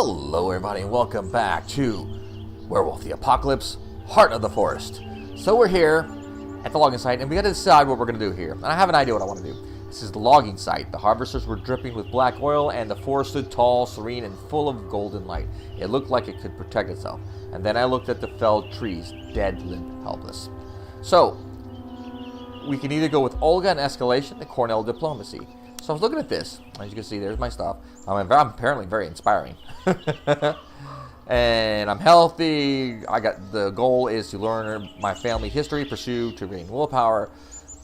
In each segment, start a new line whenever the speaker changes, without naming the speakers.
Hello everybody and welcome back to Werewolf the Apocalypse, Heart of the Forest. So we're here at the logging site and we got to decide what we're going to do here. And I have an idea what I want to do. This is the logging site. The harvesters were dripping with black oil and the forest stood tall, serene, and full of golden light. It looked like it could protect itself. And then I looked at the felled trees, dead, limp, helpless. So, we can either go with Olga and escalation and Cornell diplomacy. So I was looking at this. As you can see, there's my stuff. I'm apparently very inspiring. And I'm healthy. The goal is to learn my family history, pursue to gain willpower.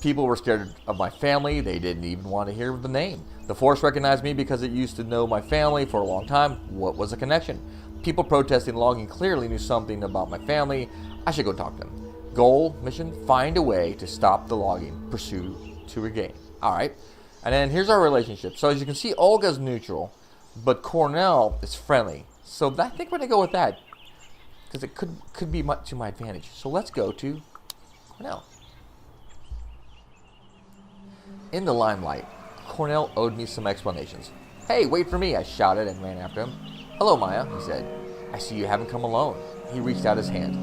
People were scared of my family. They didn't even want to hear the name. The forest recognized me because it used to know my family for a long time. What was the connection? People protesting logging clearly knew something about my family. I should go talk to them. Goal, mission, find a way to stop the logging. Pursue to regain. All right. And then here's our relationship. So as you can see, Olga's neutral, but Cornell is friendly. So I think we're going to go with that because it could be to my advantage. So let's go to Cornell. In the limelight, Cornell owed me some explanations. Hey, wait for me, I shouted and ran after him. Hello, Maya, he said. I see you haven't come alone. He reached out his hand.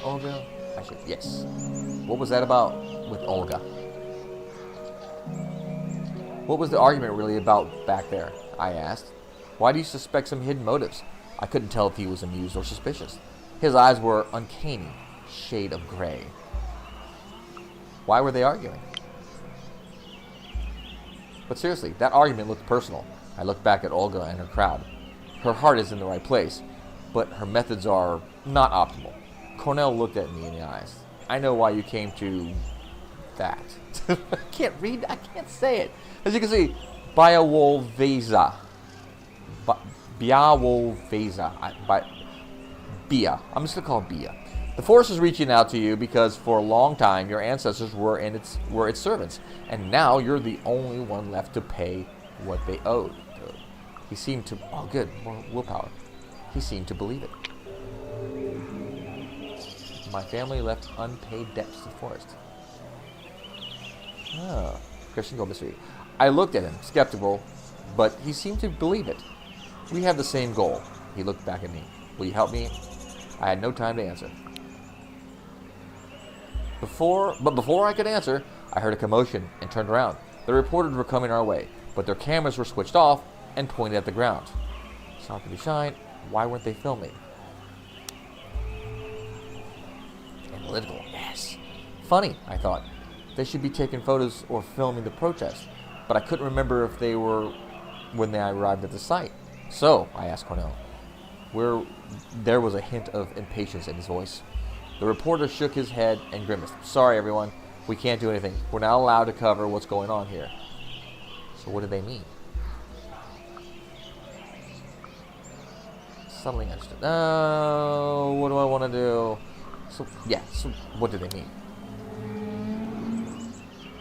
Olga? I said, yes. What was that about with Olga? What was the argument really about back there? I asked. Why do you suspect some hidden motives? I couldn't tell if he was amused or suspicious. His eyes were uncanny, shade of gray. Why were they arguing? But seriously, that argument looked personal. I looked back at Olga and her crowd. Her heart is in the right place, but her methods are not optimal. Cornell looked at me in the eyes. I know why you came to that. I can't read, I can't say it. As you can see, Biowolveza. Bia. I'm just going to call it Bia. The forest is reaching out to you because for a long time your ancestors were its servants, and now you're the only one left to pay what they owed. He seemed to, oh good, more willpower. He seemed to believe it. My family left unpaid debts to the forest. Oh, Christian Gold Mystery. I looked at him, skeptical, but he seemed to believe it. We have the same goal. He looked back at me. Will you help me? I had no time to answer. Before I could answer, I heard a commotion and turned around. The reporters were coming our way, but their cameras were switched off and pointed at the ground. Sorry to be shine. Why weren't they filming? Analytical, yes. Funny, I thought. They should be taking photos or filming the protest, but I couldn't remember if they were when I arrived at the site. So, I asked Cornell, where there was a hint of impatience in his voice. The reporter shook his head and grimaced. Sorry, everyone. We can't do anything. We're not allowed to cover what's going on here. So what did they mean? Suddenly I understood. Oh, what do I want to do? So what do they mean?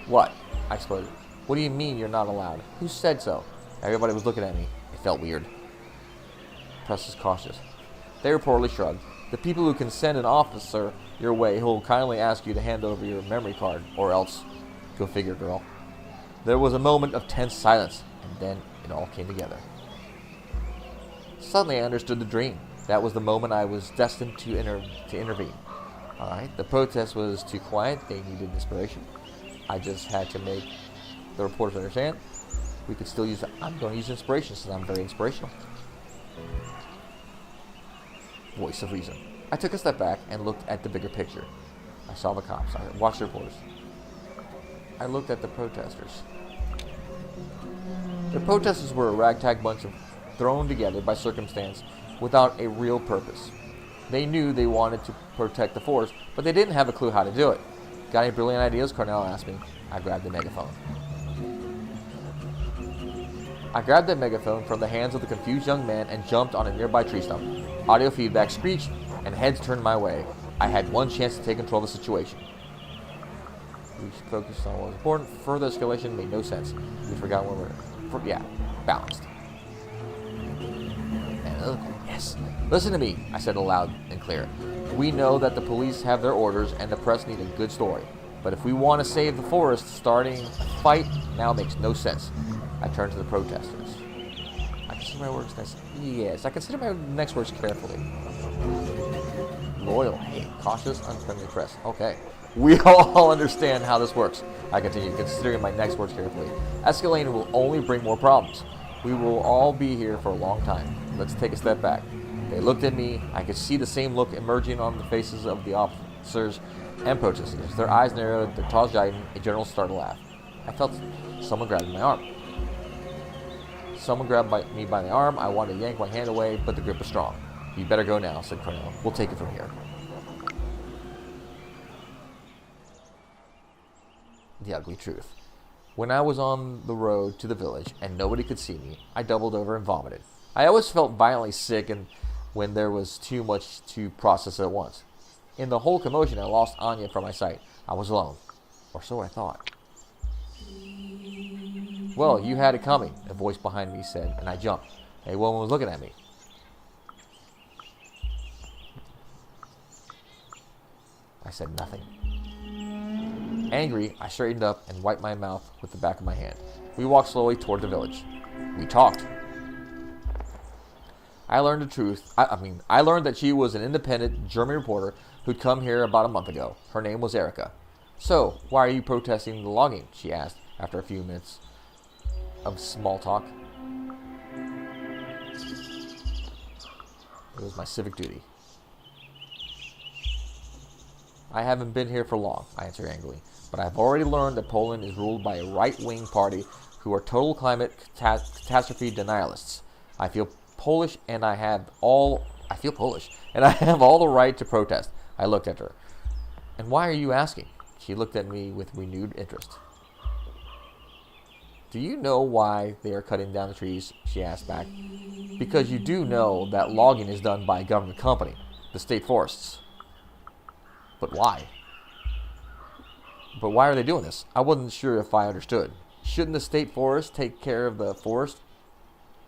What? I exploded. What do you mean you're not allowed? Who said so? Everybody was looking at me. It felt weird. Press was cautious. They reportedly shrugged. The people who can send an officer your way who will kindly ask you to hand over your memory card, or else. Go figure, girl. There was a moment of tense silence, and then it all came together. Suddenly I understood the dream. That was the moment I was destined to intervene. Alright, the protest was too quiet. They needed inspiration. I just had to make the reporters understand. We could still use it. I'm going to use inspiration since I'm very inspirational. Voice of reason. I took a step back and looked at the bigger picture. I saw the cops. I watched the reporters. I looked at the protesters. The protesters were a ragtag bunch of thrown together by circumstance without a real purpose. They knew they wanted to protect the forest, but they didn't have a clue how to do it. Got any brilliant ideas? Cornell asked me. I grabbed the megaphone. I grabbed the megaphone from the hands of the confused young man and jumped on a nearby tree stump. Audio feedback screeched, and heads turned my way. I had one chance to take control of the situation. We focused on what was important. Further escalation made no sense. We forgot where we were. Balanced. Analytical, yes. Listen to me, I said aloud and clear. We know that the police have their orders and the press need a good story. But if we want to save the forest, starting a fight now makes no sense. I turned to the protesters. I Consider my words nice. Yes, I consider my next words carefully. Loyal, hate, cautious, unfriendly press. Okay. We all understand how this works. I continue, considering my next words carefully. Escalating will only bring more problems. We will all be here for a long time. Let's take a step back. They looked at me. I could see the same look emerging on the faces of the officers and protesters. Their eyes narrowed, their jaws tightened, a general startled laugh. I felt someone grabbing my arm. Someone grabbed me by the arm. I wanted to yank my hand away, but the grip was strong. You better go now, said Cornell. We'll take it from here. The ugly truth. When I was on the road to the village and nobody could see me, I doubled over and vomited. I always felt violently sick and when there was too much to process at once. In the whole commotion, I lost Anya from my sight. I was alone. Or so I thought. Well, you had it coming, a voice behind me said, and I jumped. A woman was looking at me. I said nothing. Angry, I straightened up and wiped my mouth with the back of my hand. We walked slowly toward the village. We talked. I learned the truth. I learned that she was an independent German reporter who'd come here about a month ago. Her name was Erica. So, why are you protesting the logging? She asked after a few minutes of small talk. It was my civic duty. I haven't been here for long, I answered angrily, but I've already learned that Poland is ruled by a right-wing party who are total climate catastrophe denialists. I feel Polish and I have all the right to protest. I looked at her. And why are you asking? She looked at me with renewed interest. Do you know why they are cutting down the trees? She asked back. Because you do know that logging is done by a government company, the state forests. But why? But why are they doing this? I wasn't sure if I understood. Shouldn't the state forest take care of the forest?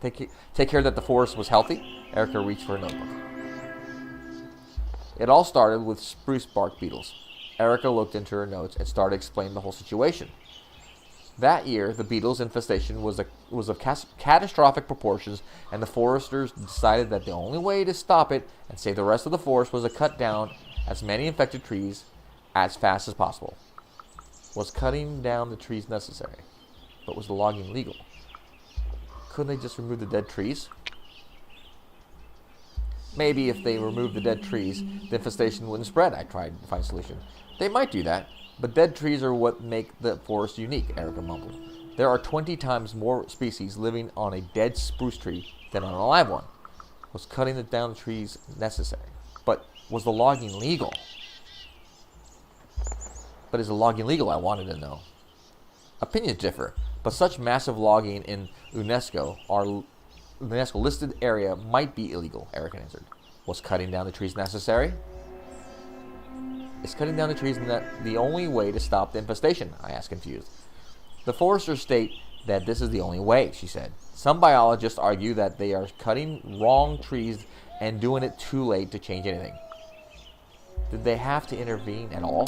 Take care that the forest was healthy? Erica reached for a notebook. It all started with spruce bark beetles. Erica looked into her notes and started explaining the whole situation. That year, the beetles' infestation was of catastrophic proportions, and the foresters decided that the only way to stop it and save the rest of the forest was to cut down as many infected trees as fast as possible. Was cutting down the trees necessary? But was the logging legal? Couldn't they just remove the dead trees? Maybe if they removed the dead trees, the infestation wouldn't spread. I tried to find a solution. They might do that, but dead trees are what make the forest unique, Erica mumbled. There are 20 times more species living on a dead spruce tree than on a live one. Was cutting down the trees necessary? But was the logging legal? But is the logging legal? I wanted to know. Opinions differ, but such massive logging in UNESCO listed area might be illegal, Erica answered. Was cutting down the trees necessary? Is cutting down the trees the only way to stop the infestation? I asked, confused. The foresters state that this is the only way, she said. Some biologists argue that they are cutting wrong trees and doing it too late to change anything. Did they have to intervene at all?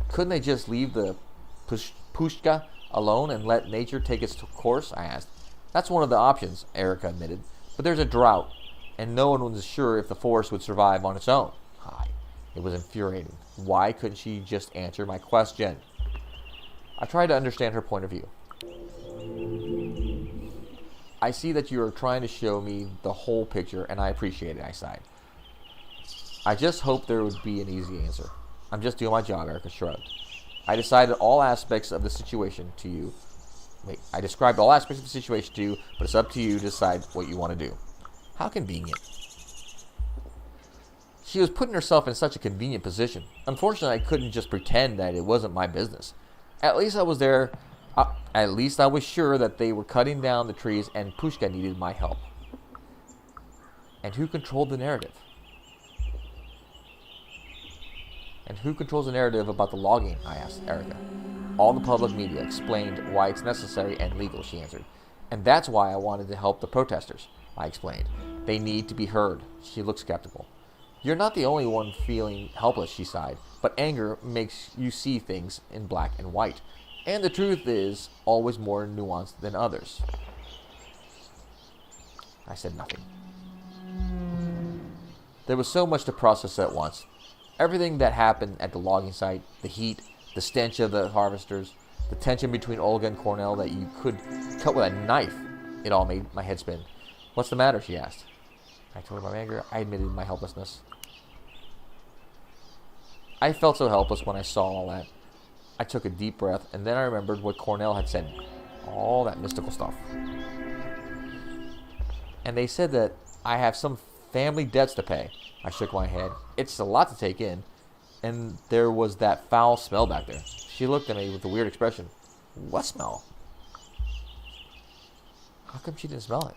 Couldn't they just leave the pushka alone and let nature take its course? I asked. That's one of the options, Erica admitted. But there's a drought, and no one was sure if the forest would survive on its own. It was infuriating. Why couldn't she just answer my question? I tried to understand her point of view. I see that you are trying to show me the whole picture, and I appreciate it, I sighed. I just hoped there would be an easy answer. I'm just doing my job, Erica shrugged. I described all aspects of the situation to you, but it's up to you to decide what you want to do. How convenient. She was putting herself in such a convenient position. Unfortunately, I couldn't just pretend that it wasn't my business. At least I was there. At least I was sure that they were cutting down the trees and Pushka needed my help. And who controlled the narrative? And who controls the narrative about the logging? I asked Erica. All the public media explained why it's necessary and legal, she answered. And that's why I wanted to help the protesters, I explained. They need to be heard. She looked skeptical. You're not the only one feeling helpless, she sighed, but anger makes you see things in black and white. And the truth is always more nuanced than others. I said nothing. There was so much to process at once. Everything that happened at the logging site, the heat, the stench of the harvesters, the tension between Olga and Cornell that you could cut with a knife, it all made my head spin. What's the matter, she asked. I told her my anger. I admitted my helplessness. I felt so helpless when I saw all that. I took a deep breath, and then I remembered what Cornell had said. All that mystical stuff. And they said that I have some family debts to pay. I shook my head. It's a lot to take in. And there was that foul smell back there. She looked at me with a weird expression. What smell? How come she didn't smell it?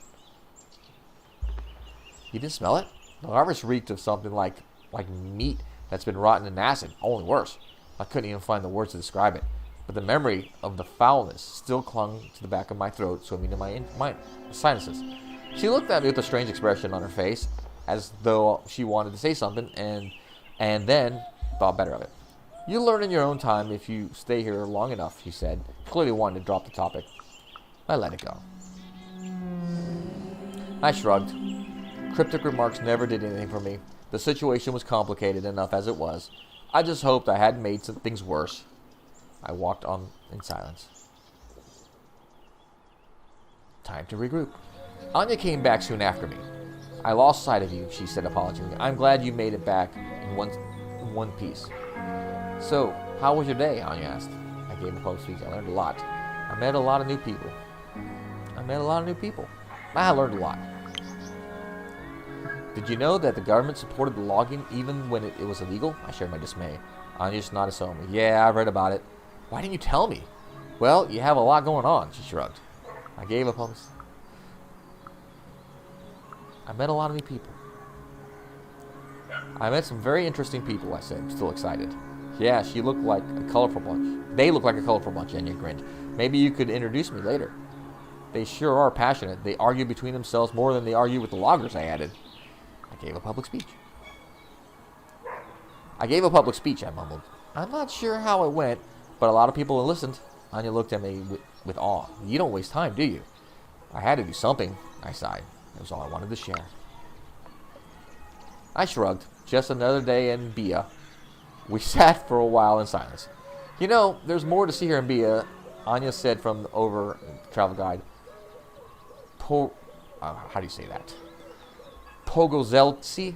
You didn't smell it? The harvest reeked of something like meat that's been rotten in acid. Only worse. I couldn't even find the words to describe it. But the memory of the foulness still clung to the back of my throat, swimming in my sinuses. She looked at me with a strange expression on her face, as though she wanted to say something, and then thought better of it. You'll learn in your own time if you stay here long enough, she said, clearly wanting to drop the topic. I let it go. I shrugged. Cryptic remarks never did anything for me. The situation was complicated enough as it was. I just hoped I hadn't made some things worse. I walked on in silence. Time to regroup. Anya came back soon after me. I lost sight of you, she said apologetically. I'm glad you made it back in one piece. So, how was your day? Anya asked. I gave a public speech. I learned a lot. I met a lot of new people. I learned a lot. Did you know that the government supported the logging even when it was illegal? I shared my dismay. Anya just nodded solemnly. Yeah, I read about it. Why didn't you tell me? Well, you have a lot going on, she shrugged. I gave a public... I met a lot of new people. I met some very interesting people, I said, still excited. Yeah, she looked like a colorful bunch. They look like a colorful bunch, Anya grinned. Maybe you could introduce me later. They sure are passionate. They argue between themselves more than they argue with the loggers, I added. I gave a public speech, I mumbled. I'm not sure how it went, but a lot of people listened. Anya looked at me with awe. You don't waste time, do you? I had to do something, I sighed. It was all I wanted to share. I shrugged. Just another day in Bia. We sat for a while in silence. You know, there's more to see here in Bia, Anya said from over travel guide. How do you say that? Pogozelci,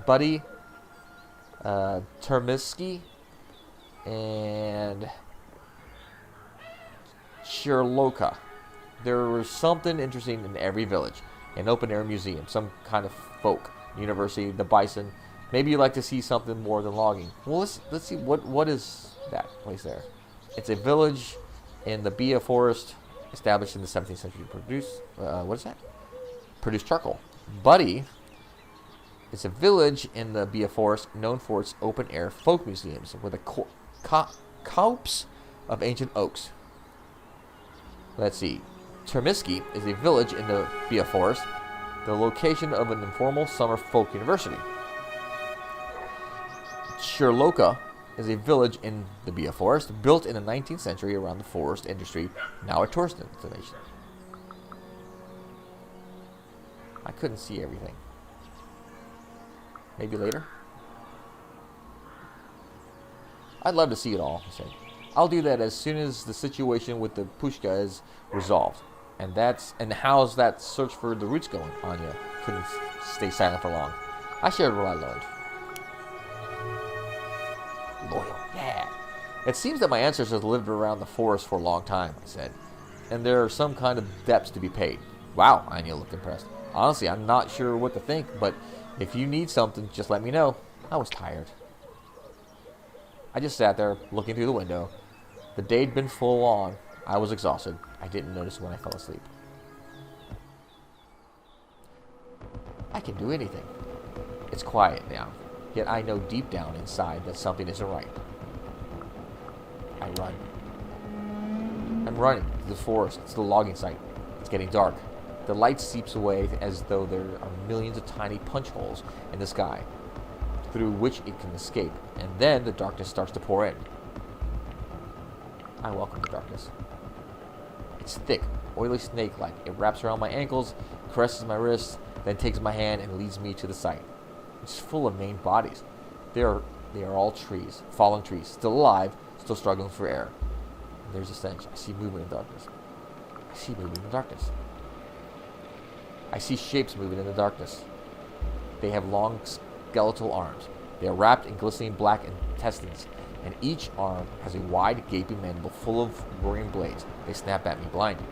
Buddy, Termiski, and Shirloka. There was something interesting in every village. An open-air museum, some kind of folk, university, the bison. Maybe you'd like to see something more than logging. Well, let's see, what is that place there? It's a village in the Bia forest, established in the 17th century to produce, produce charcoal. Buddy is a village in the Bia forest known for its open-air folk museums with a copse of ancient oaks. Let's see. Termiski is a village in the Bia forest, the location of an informal summer folk university. Shirloka is a village in the Bia forest, built in the 19th century around the forest industry, now a tourist destination. I couldn't see everything. Maybe later? I'd love to see it all, he said. I'll do that as soon as the situation with the pushka is resolved. And how's that search for the roots going? Anya couldn't stay silent for long. I shared what I learned. Loyal, yeah. It seems that my ancestors lived around the forest for a long time, I said. And there are some kind of debts to be paid. Wow, Anya looked impressed. Honestly, I'm not sure what to think, but if you need something, just let me know. I was tired. I just sat there, looking through the window. The day'd been full on. I was exhausted. I didn't notice when I fell asleep. I can do anything. It's quiet now, yet I know deep down inside that something isn't right. I run. I'm running to the forest, to the logging site. It's getting dark. The light seeps away as though there are millions of tiny punch holes in the sky through which it can escape, and then the darkness starts to pour in. I welcome the darkness. It's thick, oily snake-like. It wraps around my ankles, caresses my wrists, then takes my hand and leads me to the site. It's full of maimed bodies. They are all trees, fallen trees, still alive, still struggling for air. And there's a stench. I see movement in darkness. I see movement in the darkness. I see shapes moving in the darkness. They have long skeletal arms. They are wrapped in glistening black intestines, and each arm has a wide, gaping mandible full of roaring blades. They snap at me, blinded.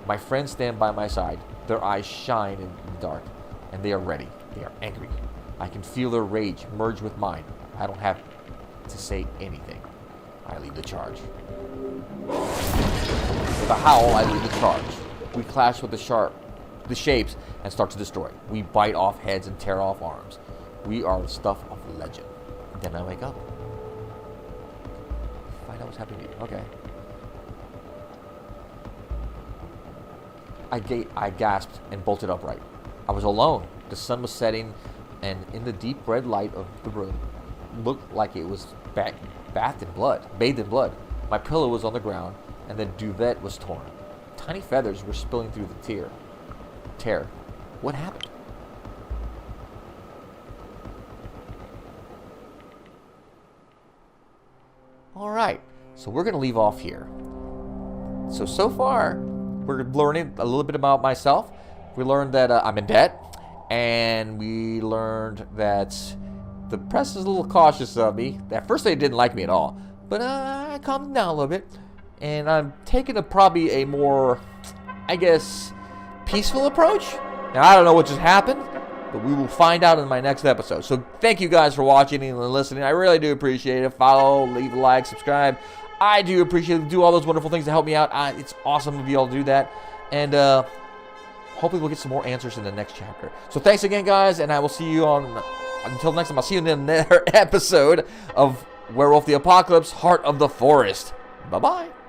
My friends stand by my side. Their eyes shine in the dark, and they are ready. They are angry. I can feel their rage merge with mine. I don't have to say anything. I lead the charge. With a howl, I lead the charge. We clash with the shapes and start to destroy. We bite off heads and tear off arms. We are the stuff of legend. And then I wake up. Find out what's happening to you. Okay. I gasped and bolted upright. I was alone. The sun was setting, and in the deep red light of the room, looked like it was bathed in blood. My pillow was on the ground, and the duvet was torn. Tiny feathers were spilling through the tear. What happened? All right, so we're gonna leave off here. So far, we're learning a little bit about myself. We learned that I'm in debt, and we learned that the press is a little cautious of me. At first, they didn't like me at all, but I calmed down a little bit, and I'm taking probably a more, I guess, peaceful approach. Now, I don't know what just happened, but we will find out in my next episode. So thank you guys for watching and listening. I really do appreciate it. Follow, leave a like, subscribe. I do appreciate it. Do all those wonderful things to help me out. It's awesome of you all to do that. And hopefully we'll get some more answers in the next chapter. So thanks again, guys, and I will see you until next time. I'll see you in another episode of Werewolf the Apocalypse, Heart of the Forest. Bye-bye.